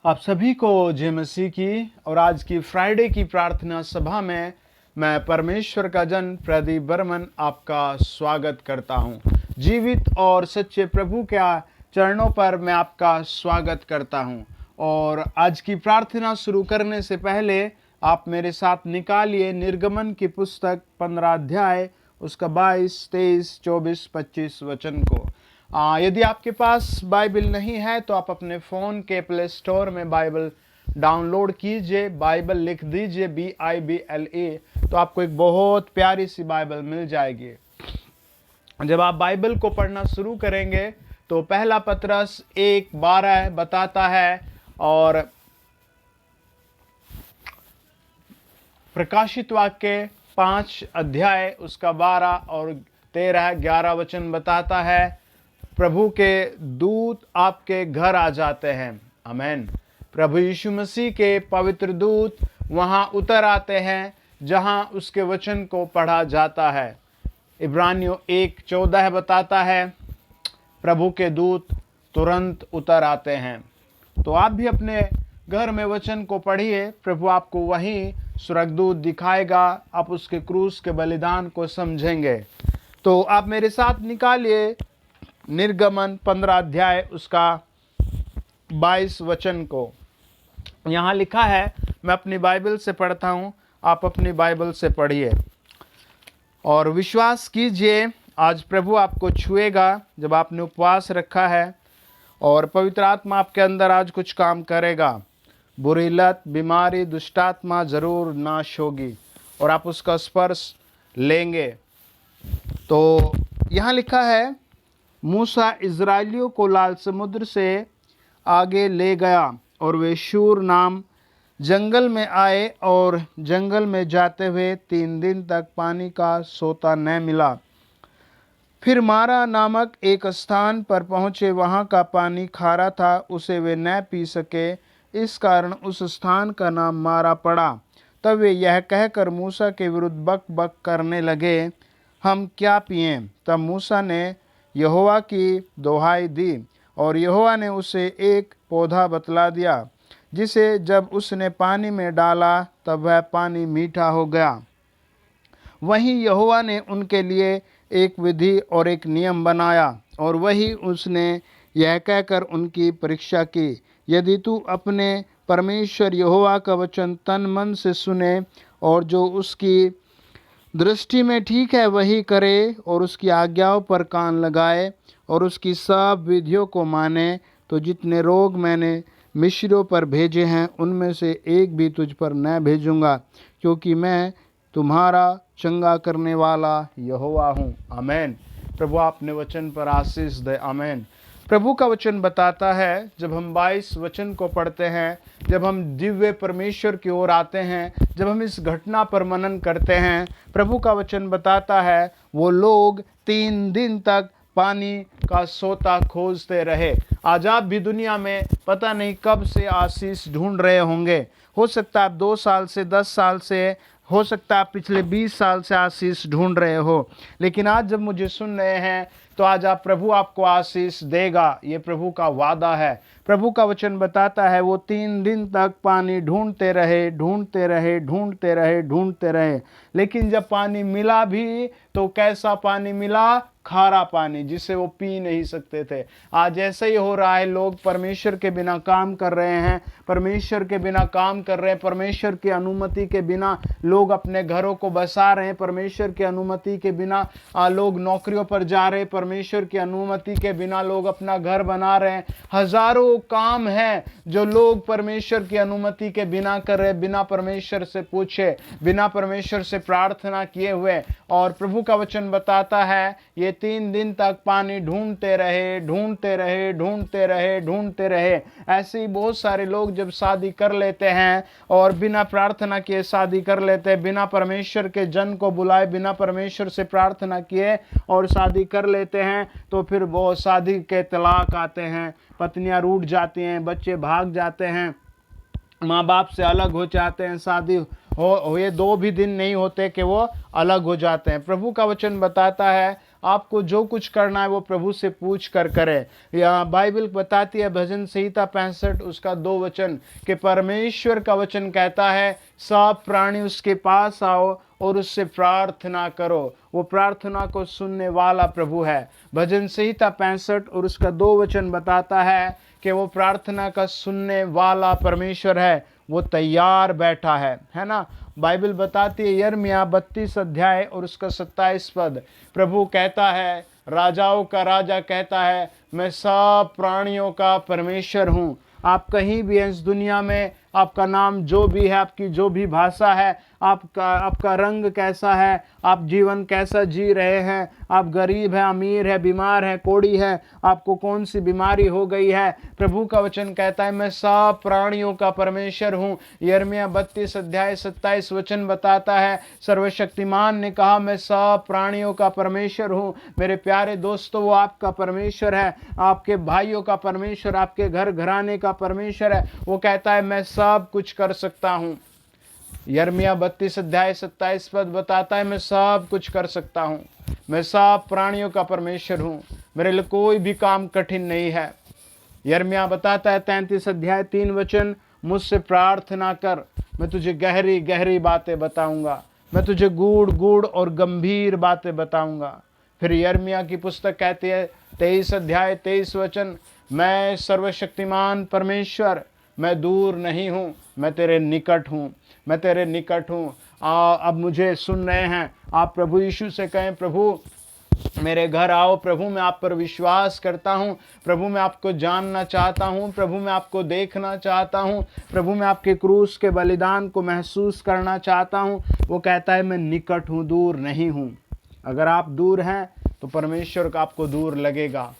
आप सभी को जय मसीह की और आज की फ्राइडे की प्रार्थना सभा में मैं परमेश्वर का जन प्रदीप बर्मन आपका स्वागत करता हूं। जीवित और सच्चे प्रभु के चरणों पर मैं आपका स्वागत करता हूं। और आज की प्रार्थना शुरू करने से पहले आप मेरे साथ निकालिए निर्गमन की पुस्तक 15 अध्याय उसका 22, 23, 24, 25 वचन को। यदि आपके पास बाइबल नहीं है तो आप अपने फ़ोन के प्ले स्टोर में बाइबल डाउनलोड कीजिए, बाइबल लिख दीजिए BIBLE, तो आपको एक बहुत प्यारी सी बाइबल मिल जाएगी। जब आप बाइबल को पढ़ना शुरू करेंगे तो पहला पतरस 1:12 बताता है और प्रकाशित वाक्य 5 अध्याय उसका 12 और 13, 11 वचन बताता है, प्रभु के दूत आपके घर आ जाते हैं। आमीन। प्रभु यीशु मसीह के पवित्र दूत वहां उतर आते हैं जहां उसके वचन को पढ़ा जाता है। इब्रानियों 1:14 बताता है, प्रभु के दूत तुरंत उतर आते हैं। तो आप भी अपने घर में वचन को पढ़िए, प्रभु आपको वहीं स्वर्गदूत दिखाएगा, आप उसके क्रूस के बलिदान को समझेंगे। तो आप मेरे साथ निकालिए निर्गमन 15 अध्याय उसका 22 वचन को। यहाँ लिखा है, मैं अपनी बाइबल से पढ़ता हूँ, आप अपनी बाइबल से पढ़िए और विश्वास कीजिए आज प्रभु आपको छुएगा। जब आपने उपवास रखा है और पवित्र आत्मा आपके अंदर आज कुछ काम करेगा, बुरी लत, बीमारी, दुष्टात्मा जरूर नाश होगी और आप उसका स्पर्श लेंगे। तो यहाँ लिखा है, मूसा इज़राइलियों को लाल समुद्र से आगे ले गया और वे शूर नाम जंगल में आए और जंगल में जाते हुए 3 दिन तक पानी का सोता न मिला। फिर मारा नामक एक स्थान पर पहुँचे, वहाँ का पानी खारा था, उसे वे न पी सके, इस कारण उस स्थान का नाम मारा पड़ा। तब वे यह कहकर मूसा के विरुद्ध बक बक करने लगे, हम क्या पिएं? तब मूसा ने यहोवा की दोहाई दी और यहोवा ने उसे एक पौधा बतला दिया, जिसे जब उसने पानी में डाला तब वह पानी मीठा हो गया। वहीं यहोवा ने उनके लिए एक विधि और एक नियम बनाया और वही उसने यह कहकर उनकी परीक्षा की, यदि तू अपने परमेश्वर यहोवा का वचन तन मन से सुने और जो उसकी दृष्टि में ठीक है वही करे और उसकी आज्ञाओं पर कान लगाए और उसकी सब विधियों को माने, तो जितने रोग मैंने मिस्रियों पर भेजे हैं उनमें से एक भी तुझ पर न भेजूंगा, क्योंकि मैं तुम्हारा चंगा करने वाला यहोवा हूँ। आमीन। प्रभु आपने वचन पर आशीष दे। आमीन। प्रभु का वचन बताता है, जब हम 22 वचन को पढ़ते हैं, जब हम दिव्य परमेश्वर की ओर आते हैं, जब हम इस घटना पर मनन करते हैं, प्रभु का वचन बताता है वो लोग 3 दिन तक पानी का सोता खोजते रहे। आज आप भी दुनिया में पता नहीं कब से आशीष ढूंढ रहे होंगे। हो सकता है आप 2 साल से, 10 साल से, हो सकता है आप पिछले 20 साल से आशीष ढूंढ रहे हो, लेकिन आज जब मुझे सुन रहे हैं तो आज प्रभु आपको आशीष देगा। ये प्रभु का वादा है। प्रभु का वचन बताता है वो 3 दिन तक पानी ढूंढते रहे, ढूंढते रहे, ढूंढते रहे, ढूंढते रहे, लेकिन जब पानी मिला भी तो कैसा पानी मिला? खारा पानी, जिसे वो पी नहीं सकते थे। आज ऐसा ही हो रहा है, लोग परमेश्वर के बिना काम कर रहे हैं, परमेश्वर के बिना काम कर रहे हैं, परमेश्वर की अनुमति के बिना लोग अपने घरों को बसा रहे हैं, परमेश्वर की अनुमति के बिना लोग नौकरियों पर जा रहे हैं, परमेश्वर की अनुमति के बिना लोग अपना घर बना रहे हैं। हजारों काम है जो लोग परमेश्वर की अनुमति के बिना कर रहे, बिना परमेश्वर से पूछे, बिना परमेश्वर से प्रार्थना किए हुए। और प्रभु का वचन बताता है ये 3 दिन तक पानी ढूंढते रहे, ढूंढते रहे, ढूंढते रहे, ढूंढते रहे। ऐसे ही बहुत सारे लोग जब शादी कर लेते हैं और बिना प्रार्थना किए शादी कर लेते हैं, बिना परमेश्वर के जन को बुलाए, बिना परमेश्वर से प्रार्थना किए और शादी कर लेते हैं, तो फिर बहुत शादी के तलाक आते हैं, पत्नियां रूठ जाती हैं, बच्चे भाग जाते हैं, माँ बाप से अलग हो जाते हैं, शादी हो ये 2 भी दिन नहीं होते कि वो अलग हो जाते हैं। प्रभु का वचन बताता है आपको जो कुछ करना है वो प्रभु से पूछ कर करें। या बाइबल बताती है भजन संहिता 65 उसका 2 वचन कि परमेश्वर का वचन कहता है सब प्राणी उसके पास आओ और उससे प्रार्थना करो। वो प्रार्थना को सुनने वाला प्रभु है। भजन संहिता 65 और उसका 2 वचन बताता है कि वो प्रार्थना का सुनने वाला परमेश्वर है, वो तैयार बैठा है ना। बाइबल बताती है यिर्मयाह 32 अध्याय और उसका 27 पद, प्रभु कहता है, राजाओं का राजा कहता है, मैं सब प्राणियों का परमेश्वर हूँ। आप कहीं भी हैं इस दुनिया में, आपका नाम जो भी है, आपकी जो भी भाषा है, आपका रंग कैसा है, आप जीवन कैसा जी रहे हैं, आप गरीब हैं, अमीर है, बीमार है, कोढ़ी है, आपको कौन सी बीमारी हो गई है, प्रभु का वचन कहता है मैं सब प्राणियों का परमेश्वर हूँ। यिर्मयाह 32 अध्याय 27 वचन बताता है, सर्वशक्तिमान ने कहा मैं सब प्राणियों का परमेश्वर हूँ। मेरे प्यारे दोस्तों, वो आपका परमेश्वर है, आपके भाइयों का परमेश्वर, आपके घर घराने का परमेश्वर है। वो कहता है मैं सब कुछ कर सकता हूँ। यिर्मयाह 32 अध्याय 27 पद बताता है मैं सब कुछ कर सकता हूँ, मैं सब प्राणियों का परमेश्वर हूँ, मेरे लिए कोई भी काम कठिन नहीं है। यिर्मयाह बताता है 33 अध्याय 3 वचन, मुझसे प्रार्थना कर, मैं तुझे गहरी गहरी बातें बताऊंगा, मैं तुझे गूढ़ गूढ़ और गंभीर बातें बताऊंगा। फिर यिर्मयाह की पुस्तक कहती है 23 अध्याय 23 वचन, मैं सर्वशक्तिमान परमेश्वर, मैं दूर नहीं हूँ, मैं तेरे निकट हूँ, मैं तेरे निकट हूँ। अब मुझे सुन रहे हैं, आप प्रभु यीशु से कहें, प्रभु मेरे घर आओ, प्रभु मैं आप पर विश्वास करता हूँ, प्रभु मैं आपको जानना चाहता हूँ, प्रभु मैं आपको देखना चाहता हूँ, प्रभु मैं आपके क्रूस के बलिदान को महसूस करना चाहता हूँ। वो कहता है मैं निकट हूँ, दूर नहीं हूँ। अगर आप दूर हैं तो परमेश्वर का आपको दूर लगेगा।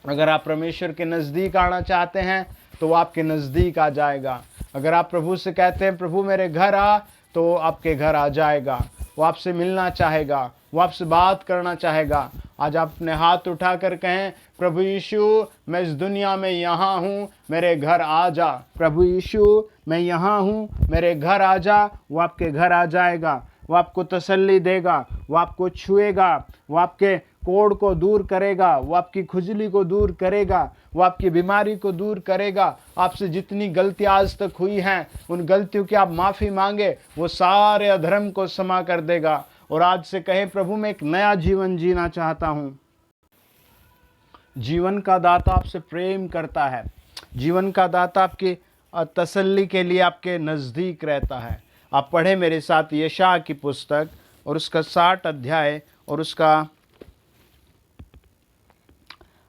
अगर आप परमेश्वर के नज़दीक आना चाहते हैं तो वो आपके नज़दीक आ जाएगा। अगर आप प्रभु से कहते हैं प्रभु मेरे घर आ, तो आपके घर आ जाएगा। वो आपसे मिलना चाहेगा, वो आपसे बात करना चाहेगा। आज आप अपने हाथ उठाकर कहें, प्रभु यीशु मैं इस दुनिया में यहाँ हूँ, मेरे घर आ जा। प्रभु यीशु मैं यहाँ हूँ, मेरे घर आ जा। वो आपके घर आ जाएगा, वो आपको तसल्ली देगा, वो आपको छुएगा, वो आपके कोढ़ को दूर करेगा, वो आपकी खुजली को दूर करेगा, वो आपकी बीमारी को दूर करेगा। आपसे जितनी गलती आज तक हुई हैं, उन गलतियों की आप माफ़ी मांगे, वो सारे अधर्म को क्षमा कर देगा। और आज से कहे, प्रभु मैं एक नया जीवन जीना चाहता हूँ। जीवन का दाता आपसे प्रेम करता है, जीवन का दाता आपकी तसल्ली के लिए आपके नज़दीक रहता है। आप पढ़े मेरे साथ यशायाह की पुस्तक और उसका 60 अध्याय और उसका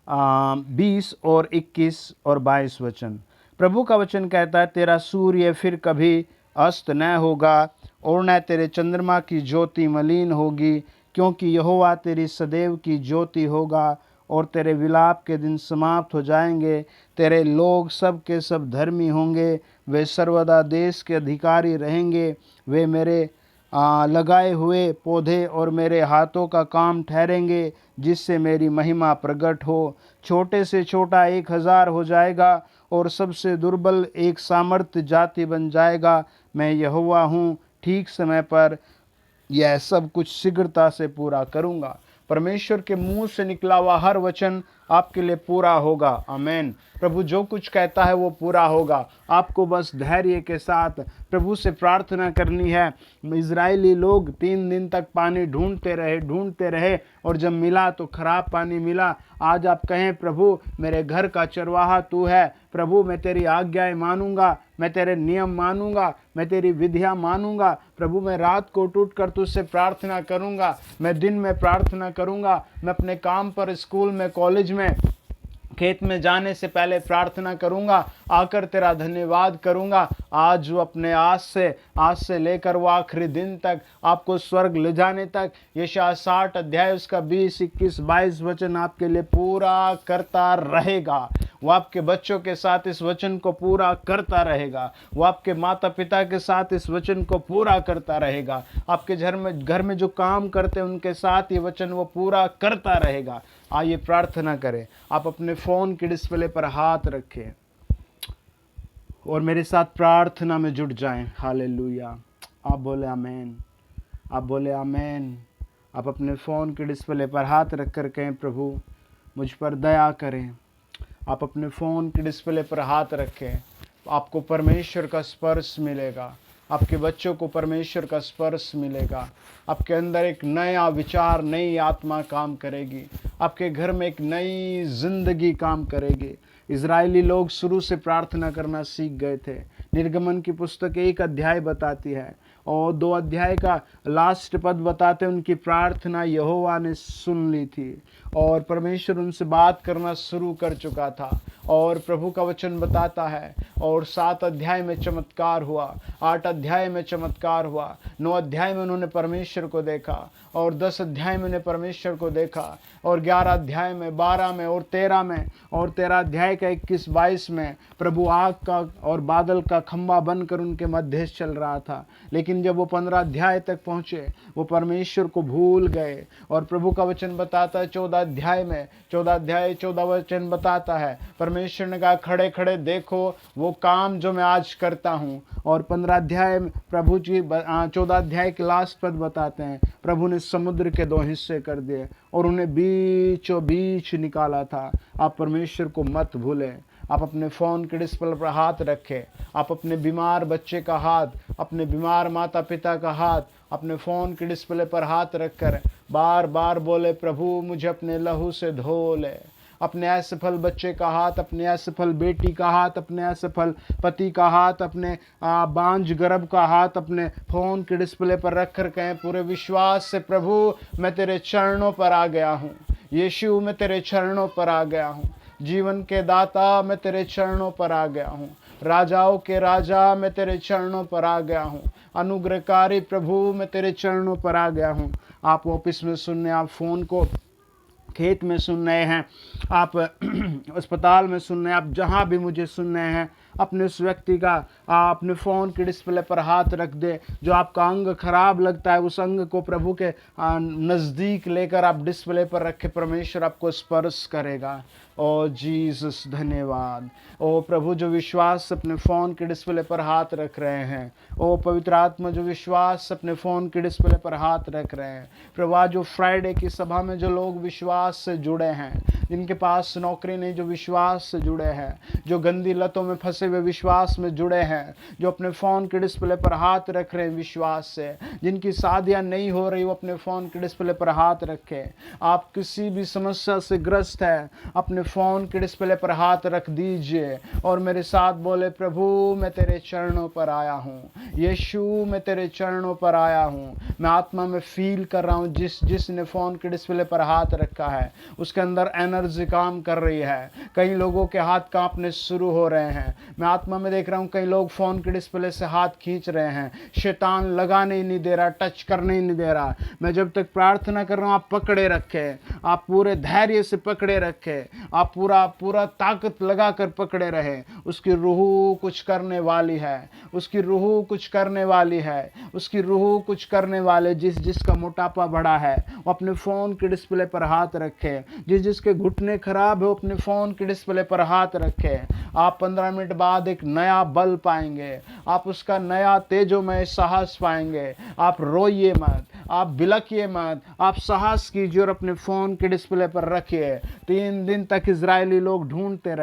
20 और 21 और 22 वचन। प्रभु का वचन कहता है, तेरा सूर्य फिर कभी अस्त न होगा और न तेरे चंद्रमा की ज्योति मलिन होगी, क्योंकि यहोवा तेरी सदैव की ज्योति होगा और तेरे विलाप के दिन समाप्त हो जाएंगे। तेरे लोग सब के सब धर्मी होंगे, वे सर्वदा देश के अधिकारी रहेंगे। वे मेरे लगाए हुए पौधे और मेरे हाथों का काम ठहरेंगे, जिससे मेरी महिमा प्रकट हो। छोटे से छोटा 1000 हो जाएगा और सबसे दुर्बल एक सामर्थ्य जाति बन जाएगा। मैं यहोवा हूँ, ठीक समय पर यह सब कुछ शीघ्रता से पूरा करूँगा। परमेश्वर के मुंह से निकला हुआ हर वचन आपके लिए पूरा होगा। आमीन। प्रभु जो कुछ कहता है वो पूरा होगा। आपको बस धैर्य के साथ प्रभु से प्रार्थना करनी है। इजरायली लोग 3 दिन तक पानी ढूंढते रहे और जब मिला तो खराब पानी मिला। आज आप कहें, प्रभु मेरे घर का चरवाहा तू है, प्रभु मैं तेरी आज्ञाएं मानूंगा, मैं तेरे नियम मानूंगा, मैं तेरी विधियां मानूंगा। प्रभु मैं रात को उठ कर तुझसे प्रार्थना करूंगा, मैं दिन में प्रार्थना करूंगा, मैं अपने काम पर, स्कूल में, कॉलेज में, खेत में जाने से पहले प्रार्थना करूंगा, आकर तेरा धन्यवाद करूंगा। आज वो अपने आज से लेकर वो आखिरी दिन तक, आपको स्वर्ग ले जाने तक, यशायाह 60 अध्याय उसका 20, 21, 22 वचन आपके लिए पूरा करता रहेगा। वो आपके बच्चों के साथ इस वचन को पूरा करता रहेगा। वो आपके माता पिता के साथ इस वचन को पूरा करता रहेगा। आपके घर में जो काम करते हैं उनके साथ ये वचन वो पूरा करता रहेगा। आइए प्रार्थना करें। आप अपने फ़ोन के डिस्प्ले पर हाथ रखें और मेरे साथ प्रार्थना में जुट जाएं। हालेलुया। आप बोले आमेन, आप बोले आमेन, आप अपने फ़ोन के डिस्प्ले पर हाथ रख कर कहें, प्रभु मुझ पर दया करें। आप अपने फ़ोन के डिस्प्ले पर हाथ रखें, आपको परमेश्वर का स्पर्श मिलेगा, आपके बच्चों को परमेश्वर का स्पर्श मिलेगा। आपके अंदर एक नया विचार, नई आत्मा काम करेगी, आपके घर में एक नई जिंदगी काम करेगी। इजरायली लोग शुरू से प्रार्थना करना सीख गए थे। निर्गमन की पुस्तक 1 अध्याय बताती है और 2 अध्याय का लास्ट पद बताते उनकी प्रार्थना यहोवा ने सुन ली थी और परमेश्वर उनसे बात करना शुरू कर चुका था। और प्रभु का वचन बताता है और 7 अध्याय में चमत्कार हुआ, 8 अध्याय में चमत्कार हुआ, 9 अध्याय में उन्होंने परमेश्वर को देखा और 10 अध्याय में उन्होंने परमेश्वर को देखा और 11 अध्याय में, 12 में और 13 में और 13 अध्याय का 21-22 में प्रभु आग का और बादल का खंबा बनकर उनके मध्य चल रहा था। लेकिन जब वो 15 अध्याय तक पहुंचे वो परमेश्वर को भूल गए। और प्रभु का वचन बताता है 14 अध्याय में, 14 अध्याय 14 वचन बताता है परमेश्वर ने कहा, खड़े खड़े देखो वो काम जो मैं आज करता हूँ। और 15 अध्याय में प्रभु जी 14 अध्याय के लास्ट पद बताते हैं प्रभु ने समुद्र के 2 हिस्से कर दिए और उन्हें बीचों बीच निकाला था। आप परमेश्वर को मत भूलें। आप अपने फ़ोन के डिस्प्ले पर हाथ रखें, आप अपने बीमार बच्चे का हाथ, अपने बीमार माता पिता का हाथ अपने फ़ोन के डिस्प्ले पर हाथ रखकर बार बार बोले, प्रभु मुझे अपने लहू से धो ले। अपने असफल बच्चे का हाथ, अपने असफल बेटी का हाथ, अपने असफल पति का हाथ, अपने बांझ गर्भ का हाथ अपने फ़ोन के डिस्प्ले पर रख कर कहें पूरे विश्वास से, प्रभु मैं तेरे चरणों पर आ गया हूँ। यीशु मैं तेरे चरणों पर आ गया हूँ। जीवन के दाता मैं तेरे चरणों पर आ गया हूँ। राजाओं के राजा मैं तेरे चरणों पर आ गया हूँ। अनुग्रहकारी प्रभु मैं तेरे चरणों पर आ गया हूँ। आप ऑफिस में सुन रहे हैं, आप फ़ोन को खेत में सुन रहे हैं, आप अस्पताल में सुन रहे हैं, आप जहाँ भी मुझे सुन रहे हैं, अपने उस व्यक्ति का अपने फ़ोन के डिस्प्ले पर हाथ रख दे। जो आपका अंग खराब लगता है उस अंग को प्रभु के नज़दीक लेकर आप डिस्प्ले पर रखें, परमेश्वर आपको स्पर्श करेगा। ओ जीसस धन्यवाद। ओ प्रभु जो विश्वास अपने फ़ोन के डिस्प्ले पर हाथ रख रहे हैं, ओ पवित्र आत्मा जो विश्वास अपने फ़ोन के डिस्प्ले पर हाथ रख रहे हैं, प्रभु जो फ्राइडे की सभा में जो लोग विश्वास से जुड़े हैं, जिनके पास नौकरी नहीं जो विश्वास से जुड़े हैं, जो गंदी लतों में फंसे हुए विश्वास में जुड़े हैं, जो अपने फ़ोन के डिस्प्ले पर हाथ रख रहे हैं विश्वास से, जिनकी शादियां नहीं हो रही वो अपने फ़ोन के डिस्प्ले पर हाथ रखें। आप किसी भी समस्या से ग्रस्त है अपने फ़ोन के डिस्प्ले पर हाथ रख दीजिए और मेरे साथ बोले, प्रभु मैं तेरे चरणों पर आया हूँ। यीशु मैं तेरे चरणों पर आया हूँ। मैं आत्मा में फील कर रहा हूँ जिसने फ़ोन के डिस्प्ले पर हाथ रखा है उसके अंदर एनर्जी काम कर रही है। कई लोगों के हाथ कांपने शुरू हो रहे हैं। मैं आत्मा में देख रहा हूँ कई लोग फ़ोन के डिस्प्ले से हाथ खींच रहे हैं। शैतान लगाने ही नहीं दे रहा, टच करने ही नहीं दे रहा। मैं जब तक प्रार्थना कर रहा हूँ आप पकड़े रखें, आप पूरे धैर्य से पकड़े रखें, आप पूरा ताकत लगा कर पकड़े रहे। उसकी रूह कुछ करने वाली है, उसकी रूह कुछ करने वाली है, उसकी रूह कुछ करने वाले। जिसका मोटापा बढ़ा है वो अपने फ़ोन के डिस्प्ले पर हाथ रखे। जिसके घुटने खराब है वो अपने फ़ोन के डिस्प्ले पर हाथ रखे। आप 15 मिनट बाद एक नया बल पाएंगे, आप उसका नया तेजोमय साहस पाएंगे। आप रोइए मत, आप बिलकिए मत, आप साहस कीजिए और अपने फ़ोन के डिस्प्ले पर रखिए। 3 दिन तक इजरायली लोग ढूंढते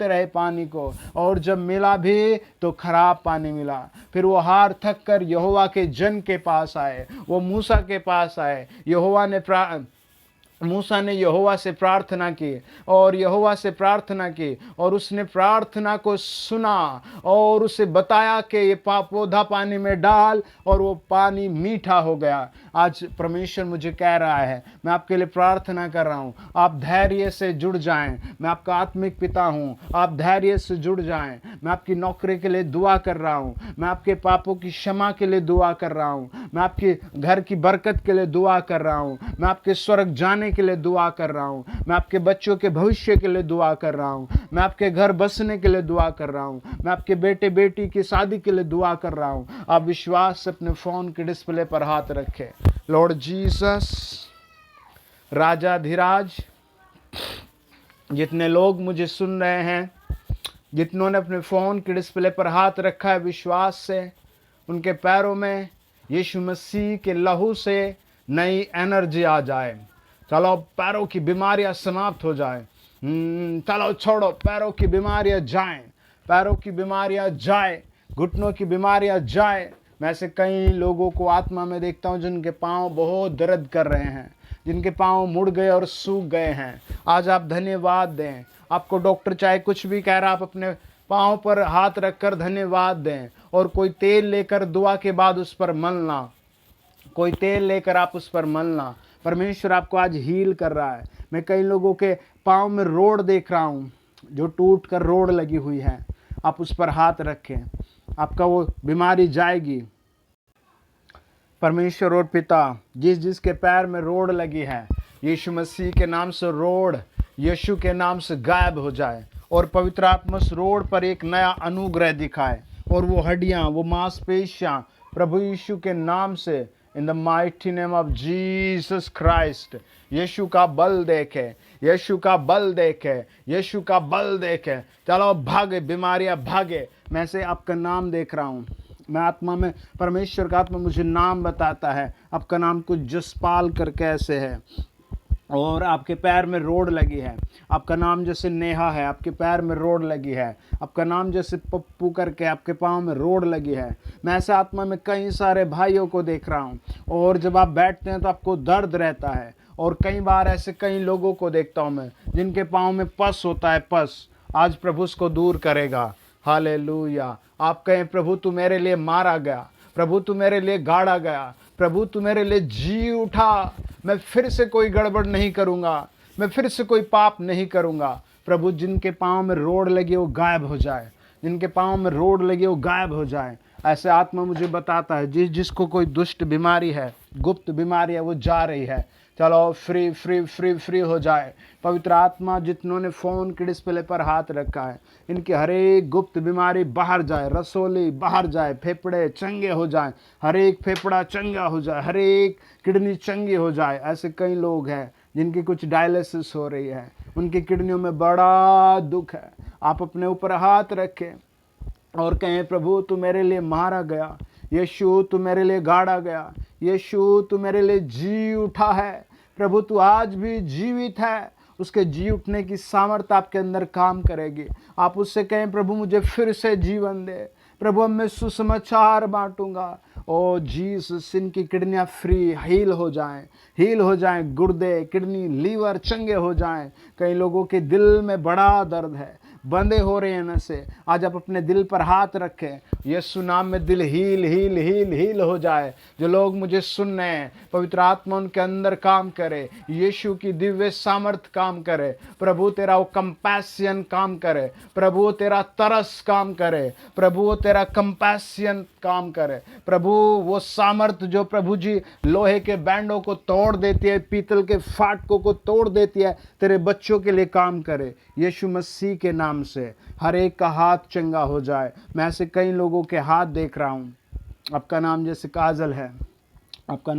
रहे पानी को, और जब मिला भी तो खराब पानी मिला। फिर वो हार थक कर यहोवा के जन के पास आए, वो मूसा के पास आए। मूसा ने यहोवा से प्रार्थना की और यहोवा से प्रार्थना की और उसने प्रार्थना को सुना और उसे बताया कि ये पौधा पानी में डाल, और वो पानी मीठा हो गया। आज परमेश्वर मुझे कह रहा है, मैं आपके लिए प्रार्थना कर रहा हूँ, आप धैर्य से जुड़ जाएं। मैं आपका आत्मिक पिता हूँ, आप धैर्य से जुड़ जाएं। मैं आपकी नौकरी के लिए दुआ कर रहा हूँ, मैं आपके पापों की क्षमा के लिए दुआ कर रहा हूँ, मैं आपके घर की बरकत के लिए दुआ कर रहा हूँ, मैं आपके स्वर्ग जाने के लिए दुआ कर रहा हूँ, मैं आपके बच्चों के भविष्य के लिए दुआ कर रहा हूँ, मैं आपके घर बसने के लिए दुआ कर रहा हूँ, मैं आपके बेटे बेटी की शादी के लिए दुआ कर रहा हूँ। आप विश्वास से अपने फ़ोन के डिस्प्ले पर हाथ रखें। लॉर्ड जीसस, राजा धीराज, जितने लोग मुझे सुन रहे हैं, जितनों ने अपने फ़ोन के डिस्प्ले पर हाथ रखा है विश्वास से, उनके पैरों में यीशु मसीह के लहू से नई एनर्जी आ जाए। चलो पैरों की बीमारियां समाप्त हो जाए। चलो छोड़ो, पैरों की बीमारियां जाएं, पैरों की बीमारियां जाए, घुटनों की बीमारियां जाए। मैं ऐसे कई लोगों को आत्मा में देखता हूं जिनके पांव बहुत दर्द कर रहे हैं, जिनके पांव मुड़ गए और सूख गए हैं। आज आप धन्यवाद दें। आपको डॉक्टर चाहे कुछ भी कह रहा, आप अपने पांव पर हाथ रखकर धन्यवाद दें, और कोई तेल लेकर दुआ के बाद उस पर मलना, कोई तेल लेकर आप उस पर मलना। परमेश्वर आपको आज हील कर रहा है। मैं कई लोगों के पाँव में रोड देख रहा हूँ, जो टूट कर रोड लगी हुई है। आप उस पर हाथ रखें, आपका वो बीमारी जाएगी। परमेश्वर और पिता, जिस जिसके पैर में रोड लगी है, यीशु मसीह के नाम से रोड यीशु के नाम से गायब हो जाए, और पवित्र आत्मा उस रोड पर एक नया अनुग्रह दिखाए, और वो हड्डियाँ, वो मांसपेशियाँ प्रभु यीशु के नाम से, in the mighty name of Jesus Christ, यीशु का बल देखे, यीशु का बल देखे, यीशु का बल देखे। चलो भागे, बीमारियां भागे। मैं से आपका नाम देख रहा हूँ, मैं आत्मा में, परमेश्वर का आत्मा मुझे नाम बताता है। आपका नाम कुछ जसपाल करके ऐसे है, और आपके पैर में रोड लगी है। आपका नाम जैसे नेहा है, आपके पैर में रोड लगी है। आपका नाम जैसे पप्पू करके आपके पाँव में रोड लगी है। मैं ऐसे आत्मा में कई सारे भाइयों को देख रहा हूँ, और जब आप बैठते हैं तो आपको दर्द रहता है। और कई बार ऐसे कई लोगों को देखता हूँ मैं, जिनके पाँव में पस होता है, पस। आज प्रभु उसको दूर करेगा। हालेलुया। आप कहें, प्रभु तू मेरे लिए मारा गया, प्रभु तू मेरे लिए गाड़ा गया, प्रभु तू मेरे लिए जी उठा। मैं फिर से कोई गड़बड़ नहीं करूँगा, मैं फिर से कोई पाप नहीं करूँगा। प्रभु जिनके पाँव में रोड लगी वो गायब हो जाए, जिनके पाँव में रोड लगी वो गायब हो जाए। ऐसे आत्मा मुझे बताता है, जिसको कोई दुष्ट बीमारी है, गुप्त बीमारी है, वो जा रही है। चलो फ्री फ्री फ्री फ्री हो जाए। पवित्र आत्मा, जितनों ने फ़ोन के डिस्प्ले पर हाथ रखा है, इनकी हर एक गुप्त बीमारी बाहर जाए, रसोली बाहर जाए, फेफड़े चंगे हो जाए, हर एक फेफड़ा चंगा हो जाए, हर एक किडनी चंगी हो जाए। ऐसे कई लोग हैं जिनकी कुछ डायलिसिस हो रही है, उनकी किडनियों में बड़ा दुख है। आप अपने ऊपर हाथ रखें और कहें, प्रभु तू मेरे लिए मारा गया, यीशु तू मेरे लिए गाड़ा गया, यीशु तू मेरे लिए जी उठा है। प्रभु तू आज भी जीवित है, उसके जी उठने की सामर्थ्य आपके अंदर काम करेगी। आप उससे कहें, प्रभु मुझे फिर से जीवन दे, प्रभु अब मैं सुसमाचार बांटूंगा। ओ जीसस, इनकी किडनियाँ फ्री हील हो जाएं, हील हो जाएं, गुर्दे, किडनी, लीवर चंगे हो जाएं। कई लोगों के दिल में बड़ा दर्द है, बंधे हो रहे हैं नसें। आज आप अपने दिल पर हाथ रखें, यीशु नाम में दिल हील हील हील हील हो जाए। जो लोग मुझे सुन रहे हैं, पवित्र आत्मा उनके अंदर काम करे, यीशु की दिव्य सामर्थ काम करे। प्रभु तेरा वो कंपैशन काम करे, प्रभु तेरा तरस काम करे, प्रभु तेरा कंपैशन काम करे। प्रभु वो सामर्थ जो प्रभु जी लोहे के बैंडों को तोड़ देती है, पीतल के फाटकों को तोड़ देती है, तेरे बच्चों के लिए काम करे। यीशु मसीह के नाम से हर एक का हाथ चंगा हो जाए। मैं ऐसे कई लोगों के हाथ देख रहा हूँ। आपका नाम जैसे काजल है, आपका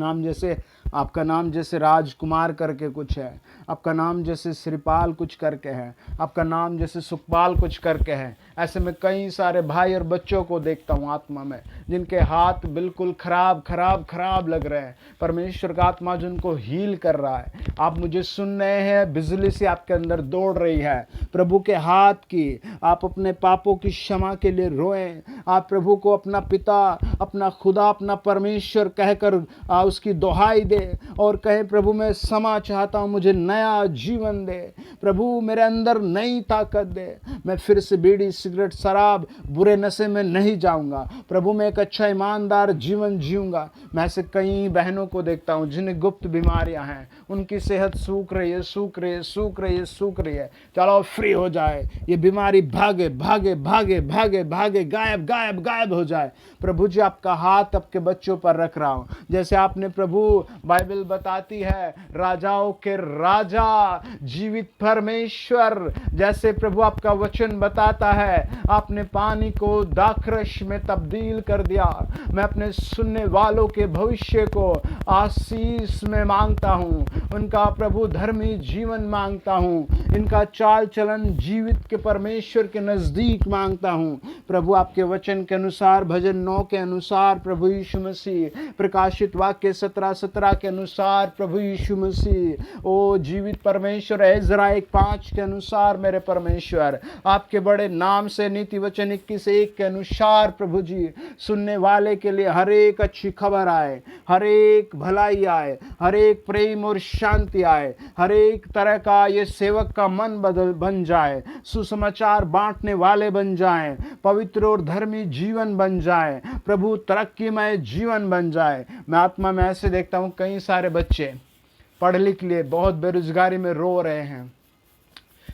नाम जैसे राजकुमार करके कुछ है, आपका नाम जैसे श्रीपाल कुछ करके है, आपका नाम जैसे सुखपाल कुछ करके है। ऐसे में कई सारे भाई और बच्चों को देखता हूँ आत्मा में, जिनके हाथ बिल्कुल खराब खराब खराब लग रहे हैं। परमेश्वर का आत्मा जिनको हील कर रहा है। आप मुझे सुन रहे हैं, बिजली से आपके अंदर दौड़ रही है प्रभु के हाथ की। आप अपने पापों की क्षमा के लिए रोएं, आप प्रभु को अपना पिता, अपना खुदा, अपना परमेश्वर कहकर उसकी दुहाई दे और कहे, प्रभु मैं क्षमा चाहता हूँ, मुझे नया जीवन दे, प्रभु मेरे अंदर नई ताकत दे। मैं फिर से बीड़ी, सिगरेट, शराब, बुरे नशे में नहीं जाऊंगा। प्रभु मैं एक अच्छा ईमानदार जीवन जीऊंगा। मैं ऐसे कई बहनों को देखता हूँ जिन्हें गुप्त बीमारियां हैं, उनकी सेहत सूख रही है, सूख रही है, सूख रही है, सूख रही है। चलो फ्री हो जाए, ये बीमारी भागे भागे भागे भागे भागे, गायब गायब गायब हो जाए। प्रभु जी आपका हाथ आपके बच्चों पर रख रहा हूँ। जैसे आपने प्रभु, बाइबल बताती है, राजाओं के राजा, जीवित परमेश्वर, जैसे प्रभु आपका वचन बताता है, आपने पानी को दाखरस में तब्दील कर दिया। मैं अपने सुनने वालों के भविष्य को आशीष में मांगता हूँ, उनका प्रभु धर्मी जीवन मांगता हूँ, इनका चाल चलन जीवित के परमेश्वर के नज़दीक मांगता हूँ। प्रभु आपके वचन के अनुसार, भजन 9 के अनुसार प्रभु यीशु मसीह, प्रकाशित वाक्य 17:17 के अनुसार प्रभु यीशु मसीह, ओ जीवित परमेश्वर, एजरा 1:5 के अनुसार मेरे परमेश्वर, आपके बड़े नाम से नीति वचन 21:1 के अनुसार प्रभु जी, सुनने वाले के लिए हर एक अच्छी खबर आए, हर एक भलाई आए, हर एक प्रेम और शांति आए, हर एक तरह का ये सेवक का मन बन जाए, सुसमाचार बांटने वाले बन जाएं, पवित्र और धर्मी जीवन बन जाए, प्रभु तरक्कीमय जीवन बन जाए। मैं आत्मा में ऐसे देखता हूँ कई सारे बच्चे पढ़ लिख लिए बहुत बेरोजगारी में रो रहे हैं,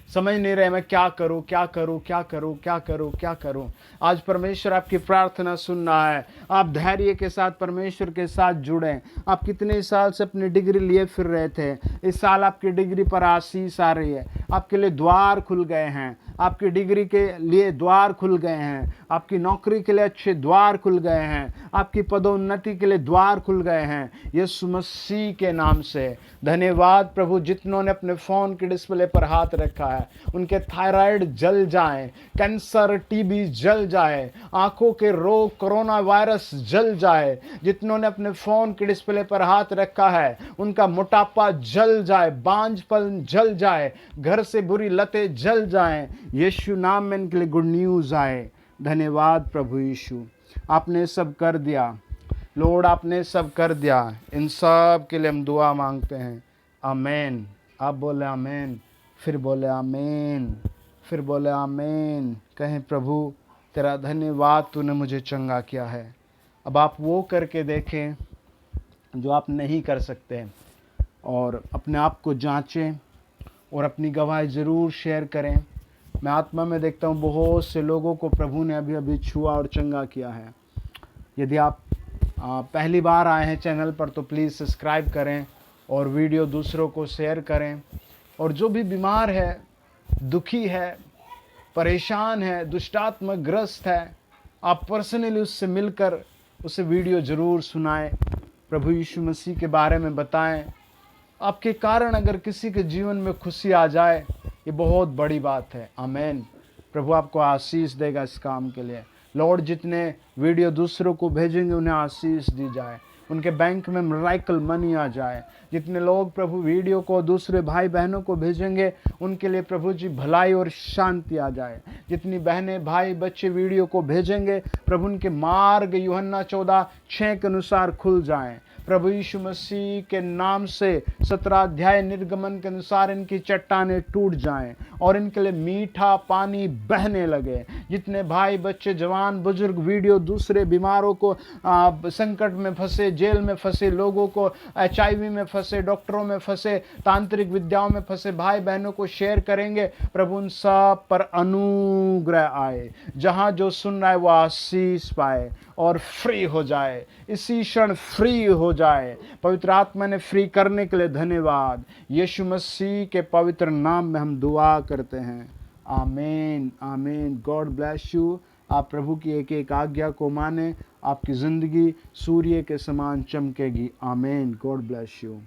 समझ नहीं रहे मैं क्या करूं, क्या करूं, क्या करूं, क्या करूं, क्या करूं। आज परमेश्वर आपकी प्रार्थना सुन रहा है। आप धैर्य के साथ परमेश्वर के साथ जुड़ें। आप कितने साल से अपनी डिग्री लिए फिर रहे थे, इस साल आपकी डिग्री पर आशीष आ रही है, आपके लिए द्वार खुल गए हैं, आपकी डिग्री के लिए द्वार खुल गए हैं, आपकी नौकरी के लिए अच्छे द्वार खुल गए हैं, आपकी पदोन्नति के लिए द्वार खुल गए हैं, यीशु मसीह के नाम से। धन्यवाद प्रभु। जितनों ने अपने फ़ोन के डिस्प्ले पर हाथ रखा है, उनके थायराइड जल जाए, कैंसर टीबी जल जाए, आंखों के रोग कोरोना वायरस जल जाए। जितनों ने अपने फ़ोन के डिस्प्ले पर हाथ रखा है, उनका मोटापा जल जाए, बांझपन जल जाए, घर से बुरी लतें जल जाएं। यीशु नाम में इनके लिए गुड न्यूज़ आए। धन्यवाद प्रभु यीशु, आपने सब कर दिया लॉर्ड, आपने सब कर दिया। इन सब के लिए हम दुआ मांगते हैं। आमीन। आप बोले आमीन, फिर बोले आमीन, फिर बोले आमीन। कहें प्रभु तेरा धन्यवाद, तूने मुझे चंगा किया है। अब आप वो करके देखें जो आप नहीं कर सकते, और अपने आप को जांचें और अपनी गवाही ज़रूर शेयर करें। मैं आत्मा में देखता हूँ बहुत से लोगों को प्रभु ने अभी अभी छुआ और चंगा किया है। यदि आप पहली बार आए हैं चैनल पर तो प्लीज़ सब्सक्राइब करें और वीडियो दूसरों को शेयर करें। और जो भी बीमार है, दुखी है, परेशान है, दुष्टात्मा ग्रस्त है, आप पर्सनली उससे मिलकर उसे वीडियो ज़रूर सुनाएं, प्रभु यीशु मसीह के बारे में बताएं। आपके कारण अगर किसी के जीवन में खुशी आ जाए, ये बहुत बड़ी बात है। आमीन। प्रभु आपको आशीष देगा इस काम के लिए। लॉर्ड, जितने वीडियो दूसरों को भेजेंगे उन्हें आशीष दी जाए, उनके बैंक में मिरेकल मनी आ जाए। जितने लोग प्रभु वीडियो को दूसरे भाई बहनों को भेजेंगे, उनके लिए प्रभु जी भलाई और शांति आ जाए। जितनी बहनें भाई बच्चे वीडियो को भेजेंगे, प्रभु उनके मार्ग यूहन्ना 14:6 के अनुसार खुल जाएं। प्रभु यीशु मसीह के नाम से 17 अध्याय निर्गमन के अनुसार इनकी चट्टानें टूट जाएं और इनके लिए मीठा पानी बहने लगे। जितने भाई बच्चे जवान बुजुर्ग वीडियो दूसरे बीमारों को, संकट में फंसे, जेल में फंसे लोगों को, HIV में फंसे, डॉक्टरों में फंसे, तांत्रिक विद्याओं में फंसे भाई बहनों को शेयर करेंगे, प्रभु उन सब पर अनुग्रह आए। जहाँ जो सुन रहा है वो आशीष पाए और फ्री हो जाए, इसी क्षण फ्री हो जाए। पवित्र आत्मा ने फ्री करने के लिए धन्यवाद। यीशु मसीह के पवित्र नाम में हम दुआ करते हैं। आमीन, आमीन। God bless you. आप प्रभु की एक एक आज्ञा को माने, आपकी ज़िंदगी सूर्य के समान चमकेगी। आमीन। God bless you.